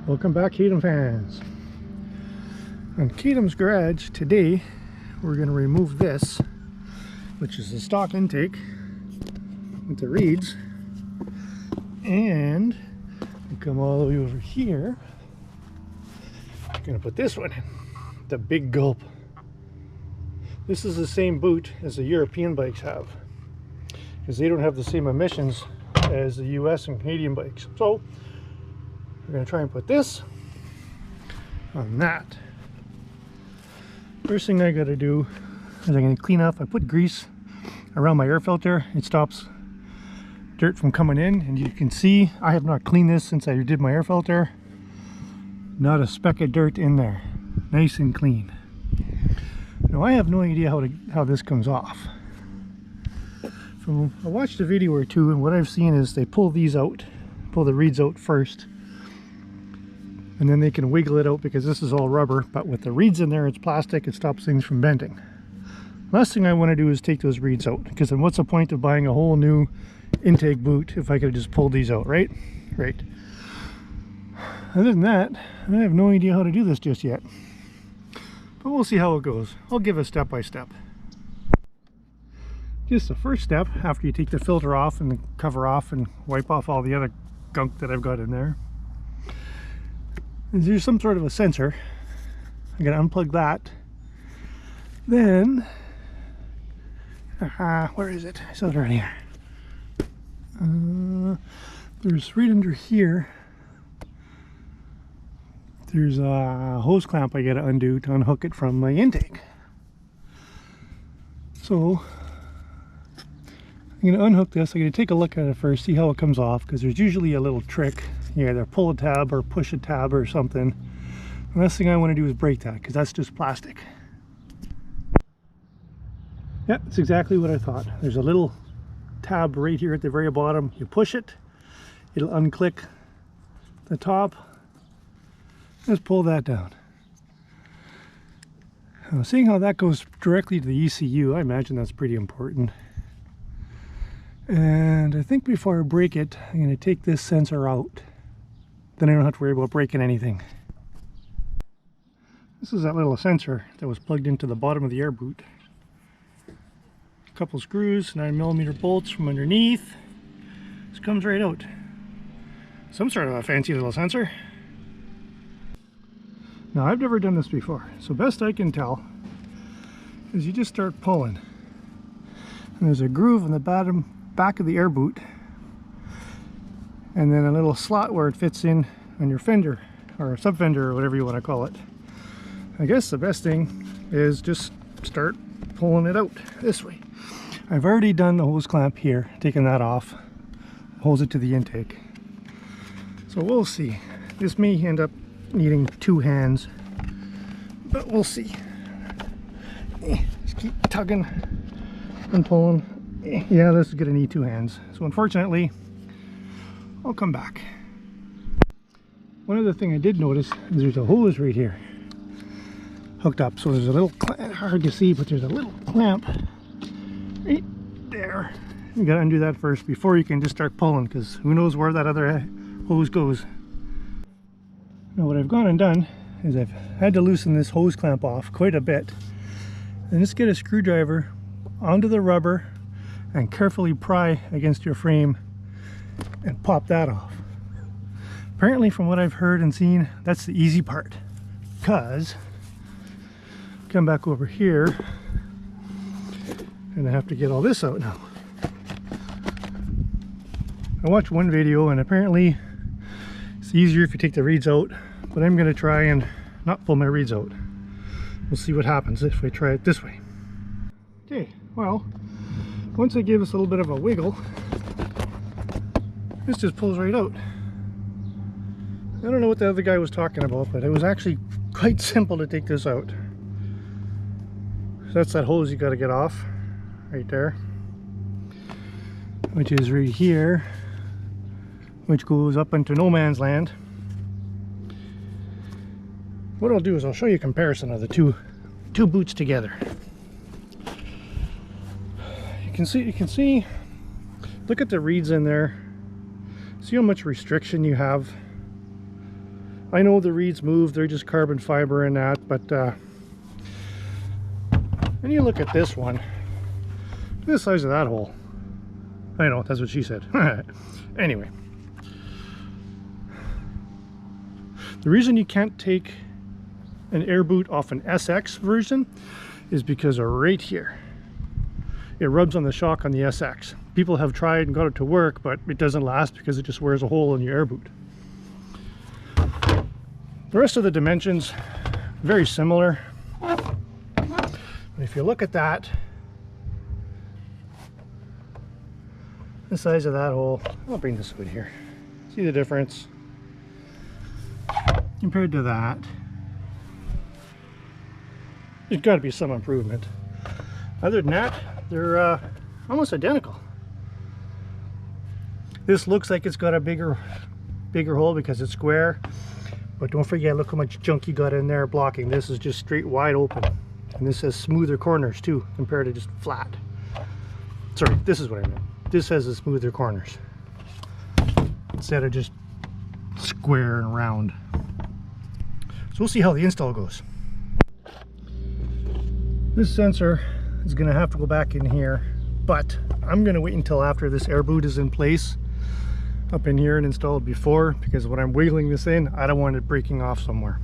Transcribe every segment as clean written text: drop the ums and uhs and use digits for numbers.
Welcome back, KTM fans. On KTM's garage today, we're going to remove this, which is the stock intake with the reeds, and we come all the way over here. I'm going to put this one in, the BIG GULP. This is the same boot as the European bikes have, because they don't have the same emissions as the US and Canadian bikes. So we're going to try and put this on that. First thing I got to do is I'm going to clean up. I put grease around my air filter. It stops dirt from coming in, and you can see I have not cleaned this since I did my air filter. Not a speck of dirt in there, nice and clean. Now I have no idea how this comes off. So I watched a video or two, and what I've seen is they pull these out, pull the reeds out first, and then they can wiggle it out because this is all rubber, but with the reeds in there it's plastic. It stops things from bending. Last thing I want to do is take those reeds out, because then what's the point of buying a whole new intake boot if I could have just pulled these out, right? Right. Other than that, I have no idea how to do this just yet, but we'll see how it goes. I'll give it step by step. Just the first step, after you take the filter off and the cover off and wipe off all the other gunk that I've got in there, is there's some sort of a sensor. I'm going to unplug that. Then, where is it? I saw it right here. There's right under here. There's a hose clamp I got to undo to unhook it from my intake. So I'm going to unhook this. I'm going to take a look at it first, see how it comes off, because there's usually a little trick. You either pull a tab or push a tab or something. The last thing I want to do is break that, because that's just plastic. Yeah, it's exactly what I thought. There's a little tab right here at the very bottom. You push it, it'll unclick the top. Let's pull that down. Now, seeing how that goes directly to the ECU, I imagine that's pretty important. And I think before I break it, I'm going to take this sensor out. Then I don't have to worry about breaking anything. This is that little sensor that was plugged into the bottom of the air boot. A couple screws, 9mm bolts from underneath. This comes right out. Some sort of a fancy little sensor. Now, I've never done this before, so best I can tell is you just start pulling. And there's a groove in the back of the air boot, and then a little slot where it fits in on your fender or sub fender or whatever you want to call it. I guess the best thing is just start pulling it out this way. I've already done the hose clamp here, taken that off, hose it to the intake. So we'll see. This may end up needing two hands, but we'll see. Just keep tugging and pulling. Yeah, this is gonna need two hands. So unfortunately, I'll come back. One other thing I did notice is there's a hose right here hooked up. So there's a little hard to see, but there's a little clamp right there. You gotta undo that first before you can just start pulling, because who knows where that other hose goes. Now what I've gone and done is I've had to loosen this hose clamp off quite a bit, and just get a screwdriver onto the rubber and carefully pry against your frame and pop that off. Apparently, from what I've heard and seen, that's the easy part, because come back over here and I have to get all this out now. I watched one video and apparently it's easier if you take the reeds out, but I'm going to try and not pull my reeds out. We'll see what happens if I try it this way. Okay, well, once I give this a little bit of a wiggle, this just pulls right out. I don't know what the other guy was talking about, but it was actually quite simple to take this out. So that's that hose you got to get off right there, which is right here, which goes up into no man's land. What I'll do is I'll show you a comparison of the two boots together. You can see, look at the reeds in there. See how much restriction you have I know the reeds move, they're just carbon fiber and that, but when you look at this one, look at the size of that hole. I know, that's what she said. Anyway, the reason you can't take an air boot off an SX version is because right here it rubs on the shock on the SX. People have tried and got it to work, but it doesn't last because it just wears a hole in your air boot. The rest of the dimensions, very similar. But if you look at that, the size of that hole, I'll bring this wood here. See the difference? Compared to that, there's got to be some improvement. Other than that, they're almost identical. This looks like it's got a bigger hole because it's square, but don't forget, look how much junk you got in there blocking. This is just straight wide open, and this has smoother corners too compared to just flat. Sorry, this is what I meant. This has the smoother corners instead of just square and round. So we'll see how the install goes. This sensor is going to have to go back in here, but I'm going to wait until after this air boot is in place up in here and installed before, because when I'm wiggling this in, I don't want it breaking off somewhere.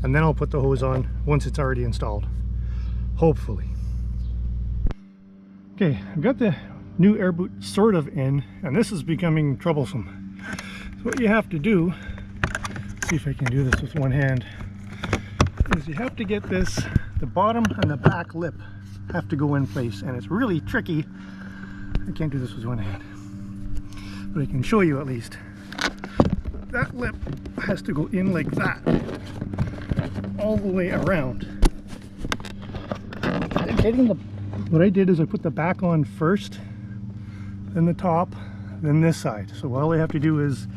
And then I'll put the hose on once it's already installed, hopefully. Okay, I've got the new air boot sort of in, and this is becoming troublesome. So what you have to do, see if I can do this with one hand, is you have to get this, the bottom and the back lip have to go in place, and it's really tricky. I can't do this with one hand, but I can show you at least. That lip has to go in like that, all the way around. What I did is I put the back on first, then the top, then this side. So all I have to do is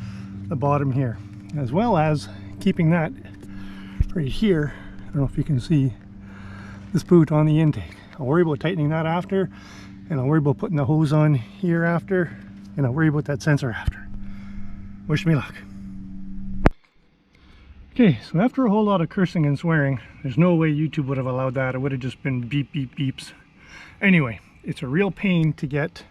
the bottom here, as well as keeping that right here. I don't know if you can see this boot on the intake. I'll worry about tightening that after, and I'll worry about putting the hose on here after, and I'll worry about that sensor after. Wish me luck. Okay, so after a whole lot of cursing and swearing, there's no way YouTube would have allowed that. It would have just been beep, beep, beeps. Anyway, it's a real pain to get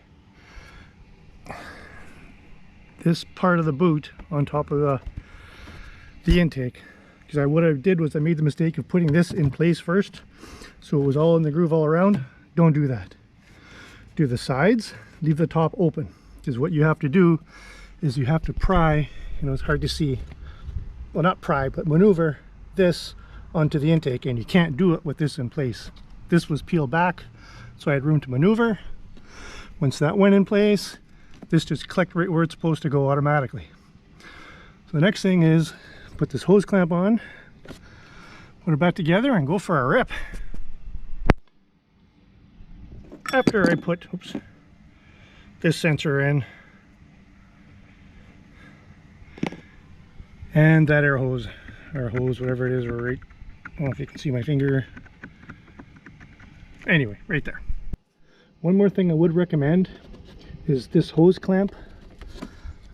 this part of the boot on top of the intake, because what I did was I made the mistake of putting this in place first, so it was all in the groove all around. Don't do that. Do the sides, leave the top open, because what you have to do is you have to pry, it's hard to see, well, not pry, but maneuver this onto the intake, and you can't do it with this in place. This was peeled back, so I had room to maneuver. Once that went in place, this just clicked right where it's supposed to go automatically. So the next thing is put this hose clamp on, put it back together, and go for a rip. After I put this sensor in, and that air hose, or hose, whatever it is, or right, I don't know if you can see my finger. Anyway, right there. One more thing I would recommend is this hose clamp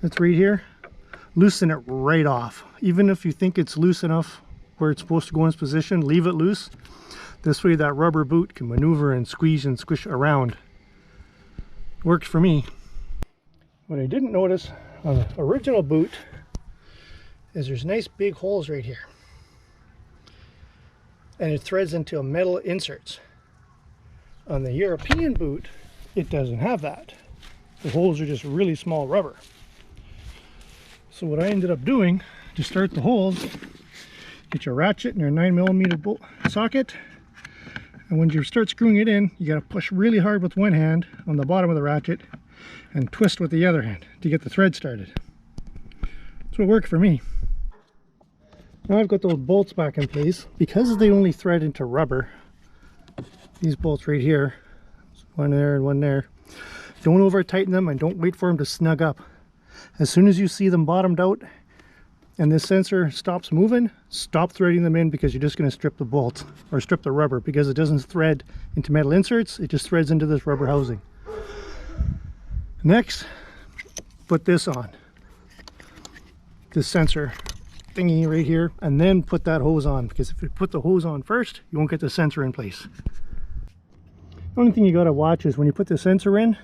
that's right here. Loosen it right off. Even if you think it's loose enough where it's supposed to go in its position, leave it loose. This way that rubber boot can maneuver and squeeze and squish around. Works for me. What I didn't notice on the original boot is there's nice big holes right here, and it threads into metal inserts. On the European boot, it doesn't have that. The holes are just really small rubber. So what I ended up doing to start the holes, get your ratchet and your 9mm bolt socket, and when you start screwing it in, you got to push really hard with one hand on the bottom of the ratchet and twist with the other hand to get the thread started. That's what worked for me. Now I've got those bolts back in place. Because they only thread into rubber, these bolts right here, one there and one there, don't over tighten them and don't wait for them to snug up. As soon as you see them bottomed out and this sensor stops moving, stop threading them in, because you're just going to strip the bolt or strip the rubber, because it doesn't thread into metal inserts, it just threads into this rubber housing. Next, put this on. This sensor thingy right here and then put that hose on, because if you put the hose on first, you won't get the sensor in place. The only thing you got to watch is when you put the sensor in,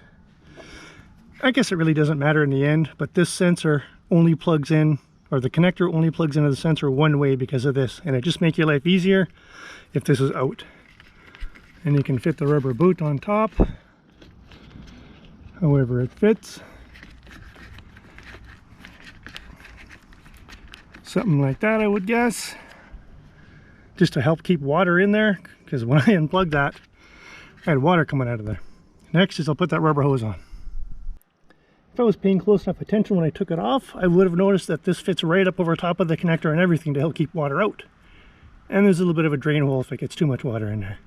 I guess it really doesn't matter in the end, but this sensor only plugs in, or the connector only plugs into the sensor one way because of this, and it just makes your life easier if this is out. And you can fit the rubber boot on top however it fits, something like that I would guess, just to help keep water in there, because when I unplugged that I had water coming out of there. Next is I'll put that rubber hose on. If I was paying close enough attention when I took it off, I would have noticed that this fits right up over top of the connector and everything to help keep water out. And there's a little bit of a drain hole if it gets too much water in there.